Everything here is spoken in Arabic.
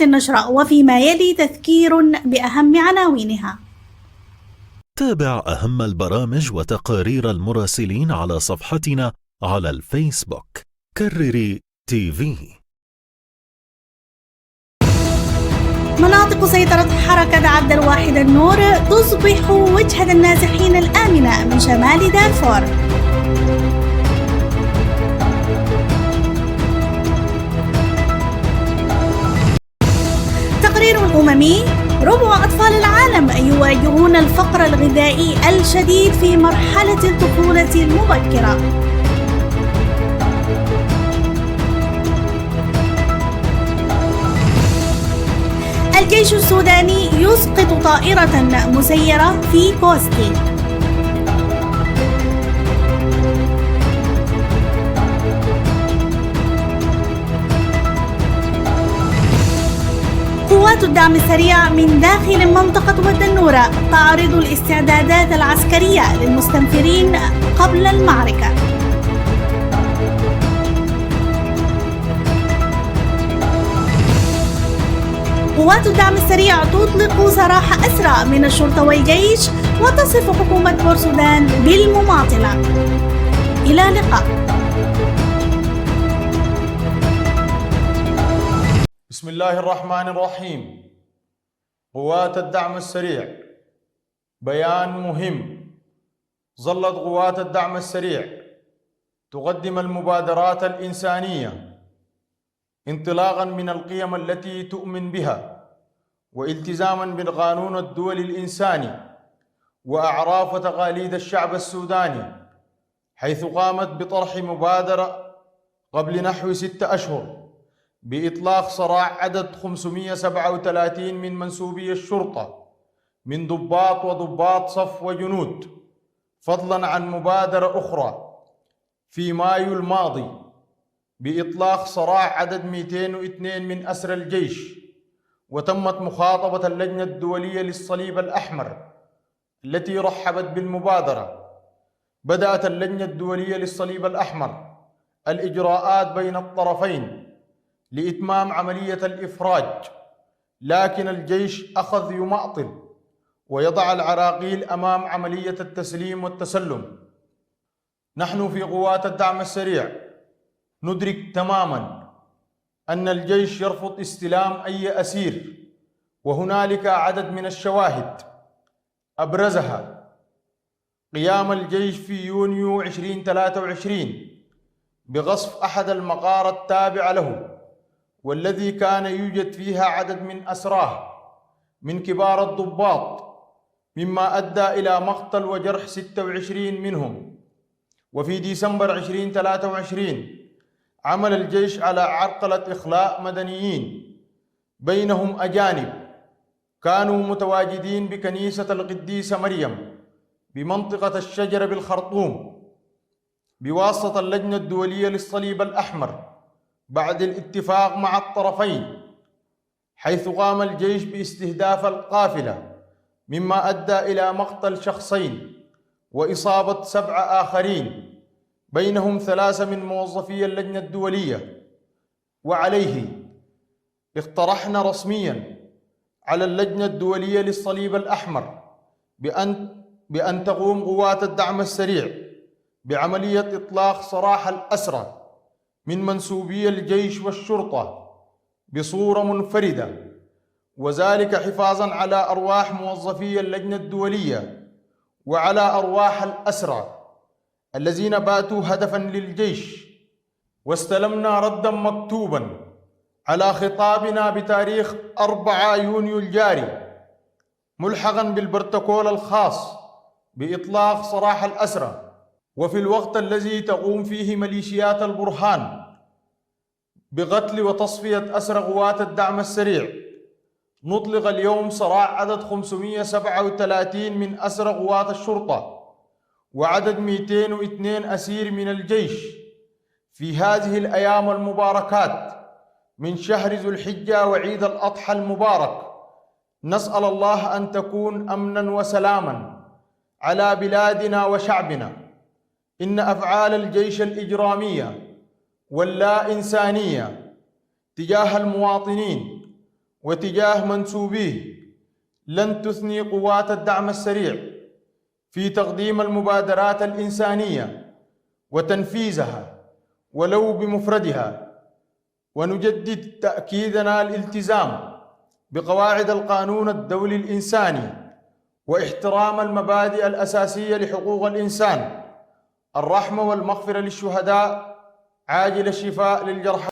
النشرة، وفيما يلي تذكير بأهم عناوينها. تابع أهم البرامج وتقارير المراسلين على صفحتنا على الفيسبوك كرري TV. مناطق سيطرة حركة عبد الواحد النور تصبح وجهة النازحين الآمنة من شمال دارفور. تقرير الأممي: ربع أطفال العالم يواجهون الفقر الغذائي الشديد في مرحلة الطفولة المبكرة. الجيش السوداني يسقط طائرة مسيرة في كوستي. قوات الدعم السريع من داخل منطقة ود النورة تعرض الاستعدادات العسكرية للمستنفرين قبل المعركة. قوات الدعم السريع تطلق سراح أسرى من الشرطة والجيش وتصف حكومة بورسودان بالمماطلة. إلى اللقاء. بسم الله الرحمن الرحيم. قوات الدعم السريع. بيان مهم. ظلت قوات الدعم السريع تقدم المبادرات الإنسانية انطلاقا من القيم التي تؤمن بها والتزاما بالقانون الدولي الإنساني وأعراف وتقاليد الشعب السوداني، حيث قامت بطرح مبادرة قبل نحو 6 أشهر بإطلاق سراح عدد 537 من منسوبي الشرطة من ضباط وضباط صف وجنود، فضلا عن مبادرة أخرى في مايو الماضي بإطلاق سراح عدد 202 من أسرى الجيش. وتمت مخاطبة اللجنة الدولية للصليب الأحمر التي رحبت بالمبادرة. بدأت اللجنة الدولية للصليب الأحمر الإجراءات بين الطرفين لإتمام عملية الإفراج، لكن الجيش أخذ يماطل ويضع العراقيل أمام عملية التسليم والتسلم. نحن في قوات الدعم السريع ندرك تماما أن الجيش يرفض استلام أي أسير، وهنالك عدد من الشواهد أبرزها قيام الجيش في يونيو 2023 بغصب أحد المقار التابع له، والذي كان يوجد فيها عدد من أسراه من كبار الضباط، مما أدى إلى مقتل وجرح 26 منهم. وفي ديسمبر 2023 عمل الجيش على عرقلة إخلاء مدنيين، بينهم أجانب كانوا متواجدين بكنيسة القديسة مريم بمنطقة الشجرة بالخرطوم بواسطة اللجنة الدولية للصليب الأحمر بعد الاتفاق مع الطرفين، حيث قام الجيش باستهداف القافلة، مما أدى إلى مقتل شخصين وإصابة 7 آخرين، بينهم 3 من موظفي اللجنة الدولية. وعليه اقترحنا رسميا على اللجنة الدولية للصليب الأحمر بأن تقوم قوات الدعم السريع بعملية إطلاق سراح الأسرى من منسوبي الجيش والشرطة بصورة منفردة، وذلك حفاظا على أرواح موظفي اللجنة الدولية وعلى أرواح الأسرى الذين باتوا هدفا للجيش. واستلمنا ردا مكتوبا على خطابنا بتاريخ 4 يونيو الجاري ملحقا بالبروتوكول الخاص بإطلاق سراح الأسرى، وفي الوقت الذي تقوم فيه ميليشيات البرهان بقتل وتصفية أسرى قوات الدعم السريع، نطلق اليوم سراح عدد 537 من أسرى قوات الشرطة وعدد 202 أسير من الجيش في هذه الأيام المباركات من شهر ذو الحجة وعيد الأضحى المبارك. نسأل الله أن تكون أمنا وسلاما على بلادنا وشعبنا. إن أفعال الجيش الإجرامية واللا إنسانية تجاه المواطنين وتجاه منسوبيه لن تثني قوات الدعم السريع في تقديم المبادرات الإنسانية وتنفيذها ولو بمفردها، ونجدد تأكيدنا الالتزام بقواعد القانون الدولي الإنساني واحترام المبادئ الأساسية لحقوق الإنسان، الرحمة والمغفرة للشهداء، عاجل الشفاء للجرحى.